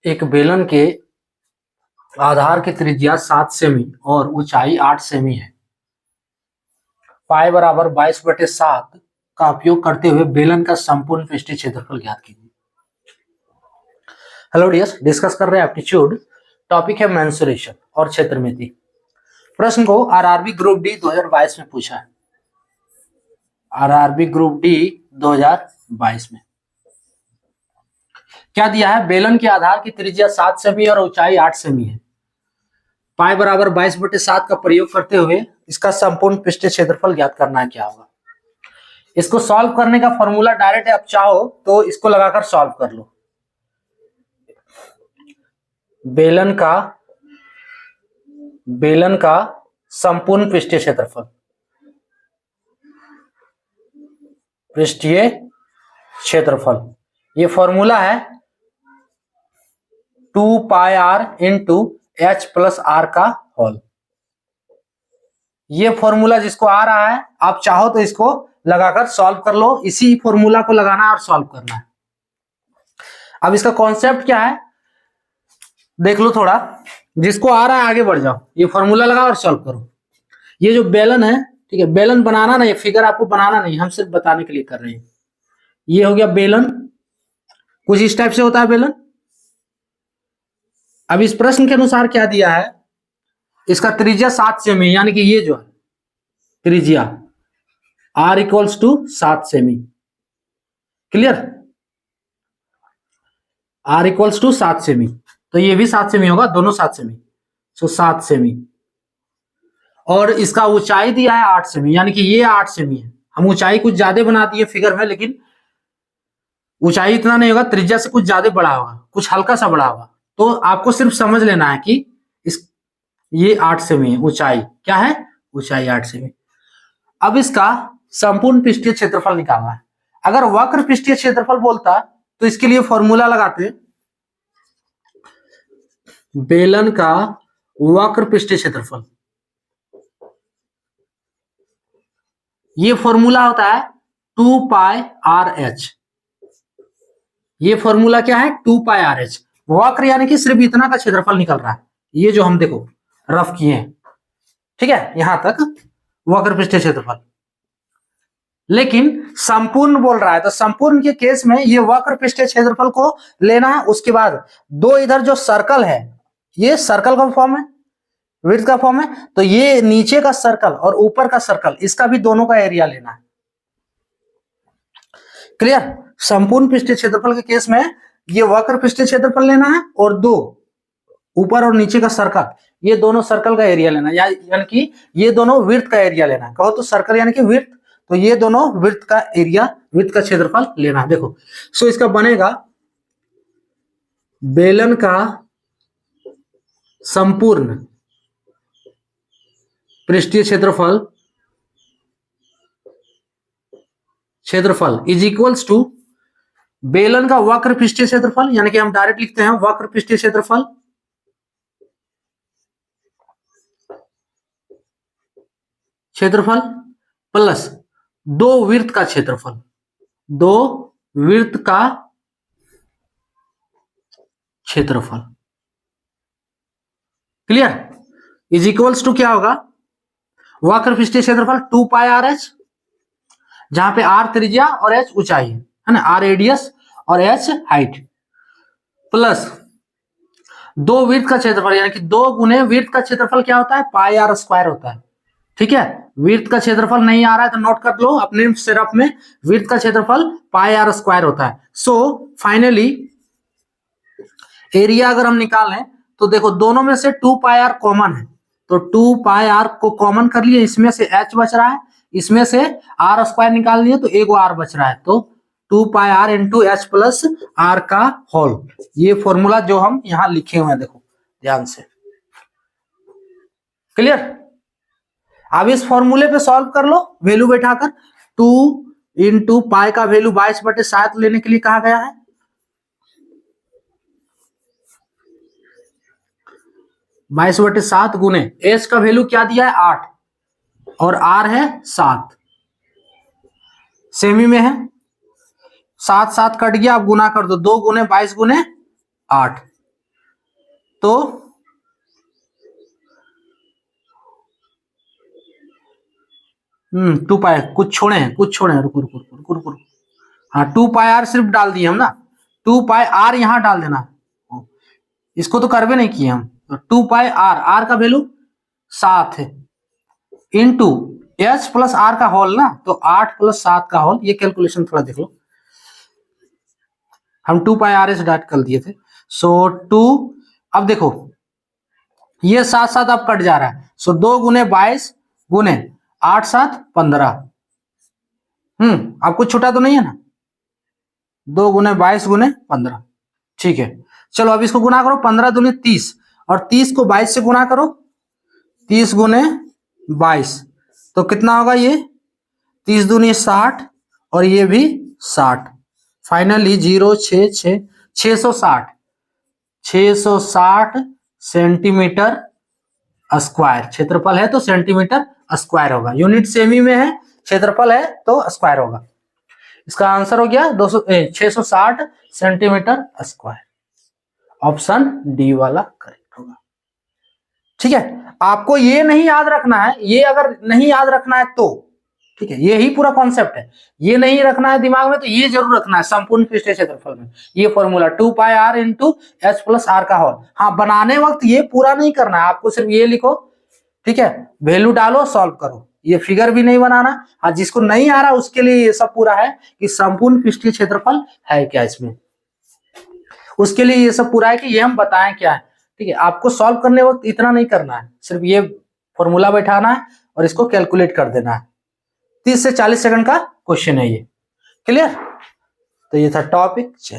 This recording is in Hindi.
एक बेलन के आधार की त्रिज्या 7 सेमी और ऊंचाई 8 सेमी है। पाई बराबर 22/7 का उपयोग करते हुए बेलन का संपूर्ण पृष्ठीय क्षेत्रफल ज्ञात कीजिए। हेलो डियर्स, डिस्कस कर रहे हैं एप्टीट्यूड। टॉपिक है मेंसुरेशन और क्षेत्रमिति। प्रश्न को आरआरबी ग्रुप डी 2022 में पूछा है। आरआरबी ग्रुप डी 2022 में क्या दिया है? बेलन के आधार की त्रिज्या 7 सेमी और ऊंचाई 8 सेमी है। पाई बराबर 22/7 का प्रयोग करते हुए इसका संपूर्ण पृष्ठीय क्षेत्रफल ज्ञात करना है। क्या होगा? इसको सॉल्व करने का फॉर्मूला डायरेक्ट है, आप चाहो तो इसको लगाकर सॉल्व कर लो। बेलन का संपूर्ण पृष्ठीय क्षेत्रफल, ये फॉर्मूला है 2 pi r into h plus r का होल। ये फॉर्मूला जिसको आ रहा है, आप चाहो तो इसको लगाकर सॉल्व कर लो। इसी फॉर्मूला को लगाना है और सॉल्व करना है। अब इसका कॉन्सेप्ट क्या है देख लो थोड़ा। जिसको आ रहा है आगे बढ़ जाओ, ये फॉर्मूला लगाओ और सॉल्व करो। ये जो बेलन है, ठीक है, बेलन बनाना नहीं, फिगर आपको बनाना नहीं, हम सिर्फ बताने के लिए कर रहे हैं। ये हो गया बेलन, कुछ इस टाइप से होता है बेलन। अब इस प्रश्न के अनुसार क्या दिया है? इसका त्रिज्या 7 सेमी, यानी कि ये जो है त्रिज्या r इक्वल्स टू 7 सेमी। क्लियर? r इक्वल्स टू 7 सेमी, तो ये भी 7 सेमी होगा, दोनों 7 सेमी, सो 7 सेमी। और इसका ऊंचाई दिया है 8 सेमी, यानी कि ये 8 सेमी है। हम ऊंचाई कुछ ज्यादा बना दिए फिगर में, लेकिन ऊंचाई इतना नहीं होगा, त्रिज्या से कुछ ज्यादा बड़ा होगा, कुछ हल्का सा बड़ा होगा। तो आपको सिर्फ समझ लेना है कि ये 8 सेमी है। ऊंचाई क्या है? ऊंचाई 8 सेमी। अब इसका संपूर्ण पृष्ठीय क्षेत्रफल निकालना है। अगर वक्र पृष्ठीय क्षेत्रफल बोलता तो इसके लिए फॉर्मूला लगाते, बेलन का वक्र पृष्ठीय क्षेत्रफल। ये फॉर्मूला होता है 2 पाई आर एच। ये फॉर्मूला क्या है? 2 पाई आर एच। वक्र यानी कि सिर्फ इतना का क्षेत्रफल निकल रहा है, ये जो हम देखो रफ किए हैं, ठीक है, यहां तक वक्र पृष्ठीय क्षेत्रफल। लेकिन संपूर्ण बोल रहा है, तो संपूर्ण के केस में ये वक्र पृष्ठीय क्षेत्रफल को लेना है। उसके बाद दो इधर जो सर्कल है, ये सर्कल का फॉर्म है, वृत्त का फॉर्म है, तो ये नीचे का सर्कल और ऊपर का सर्कल, इसका भी दोनों का एरिया लेना है। क्लियर? संपूर्ण पृष्ठीय क्षेत्रफल के केस में ये वक्र पृष्ठीय क्षेत्रफल लेना है और दो ऊपर और नीचे का सर्कल, ये दोनों सर्कल का एरिया लेना है, यानी कि ये दोनों वृत्त का एरिया लेना है। कहो तो सर्कल यानी कि वृत्त, तो ये दोनों वृत्त का एरिया, वृत्त का क्षेत्रफल लेना है। देखो, सो इसका बनेगा बेलन का संपूर्ण पृष्ठीय क्षेत्रफल इज इक्वल्स टू बेलन का वक्र पृष्ठीय क्षेत्रफल, यानी कि हम डायरेक्ट लिखते हैं वक्र पृष्ठीय क्षेत्रफल प्लस दो वृत्त का क्षेत्रफल, दो वृत्त का क्षेत्रफल। क्लियर? इज इक्वल्स टू क्या होगा? वक्र पृष्ठीय क्षेत्रफल 2 पाई आर एच, जहां पे आर त्रिज्या और एच ऊंचाई है ना, आर रेडियस और एच हाइट, प्लस दो वृत्त का क्षेत्रफल, यानी कि 2 गुने वृत्त का क्षेत्रफल क्या होता है? पाई आर स्क्वायर होता है। ठीक है, वृत्त का क्षेत्रफल नहीं आ रहा है तो नोट कर लो अपने सिरप में, वृत्त का क्षेत्रफल पाई आर स्क्वायर होता है। सो फाइनली एरिया अगर हम निकालें तो देखो दोनों में से 2 पाई आर कॉमन है, तो 2 पाई आर को कॉमन कर लिए, इसमें से एच बच रहा है, इसमें से आर स्क्वायर निकाल लिए तो एगो आर बच रहा है, तो 2 pi r into h plus r का होल। ये फॉर्मूला जो हम यहां लिखे हुए हैं, देखो ध्यान से। क्लियर? अब इस फॉर्मूले पे सॉल्व कर लो, वैल्यू बैठाकर। 2 इंटू पाई का वैल्यू 22/7 लेने के लिए कहा गया है। 22/7 गुने एच का वैल्यू क्या दिया है? 8 और आर है 7, सेमी में है, 7 7 कट गया, अब गुना कर दो, 2 गुने 22 गुने 8, तो 2 पाई कुछ छोड़े हैं, रुको। हाँ 2 पाई आर सिर्फ डाल दिए हम ना, 2 पाई आर यहां डाल देना, इसको तो करवे नहीं किए हम। तो 2 पाई आर, आर का वैल्यू 7 है, इंटू एच प्लस आर का होल ना, तो 8 + 7 का होल। ये कैलकुलेशन थोड़ा देख लो, हम 2 पाई आर एस डॉट कर दिए थे। सो 2, अब देखो ये 7 अब कट जा रहा है, सो 2 × 22 × 8 7 15। अब कुछ छूटा तो नहीं है ना, 2 × 22 × 15, ठीक है। चलो अब इसको गुना करो, 15 दूनी 30, और 30 को 22 से गुना करो, 30 × 22, तो कितना होगा ये 30 दूनी 60, और ये भी 60। फाइनली 0 6 6 660 सेंटीमीटर स्क्वायर क्षेत्रफल है, तो सेंटीमीटर स्क्वायर होगा। यूनिट सेमी में है, क्षेत्रफल है तो स्क्वायर होगा। इसका आंसर हो गया 660 सेंटीमीटर स्क्वायर। ऑप्शन डी वाला करेक्ट होगा। ठीक है, आपको ये नहीं याद रखना है, ये अगर नहीं याद रखना है तो ठीक है, ये ही पूरा कॉन्सेप्ट है। ये नहीं रखना है दिमाग में तो ये जरूर रखना है संपूर्ण पृष्ठीय क्षेत्रफल में ये formula 2 pi r into h plus r का होल। हाँ, बनाने वक्त ये पूरा नहीं करना है आपको, सिर्फ ये लिखो, ठीक है, वैल्यू डालो, सॉल्व करो, ये फिगर भी नहीं बनाना। हाँ, जिसको नहीं आ रहा उसके लिए ये सब पूरा है कि संपूर्ण पृष्ठीय क्षेत्रफल है क्या इसमें, उसके लिए ये सब पूरा है कि ये हम बताएं क्या है। ठीक है, आपको सॉल्व करने वक्त इतना नहीं करना है, सिर्फ ये फॉर्मूला बैठाना है और इसको कैलकुलेट कर देना है। 30 से 40 सेकंड का क्वेश्चन है ये, क्लियर। तो ये था टॉपिक। जय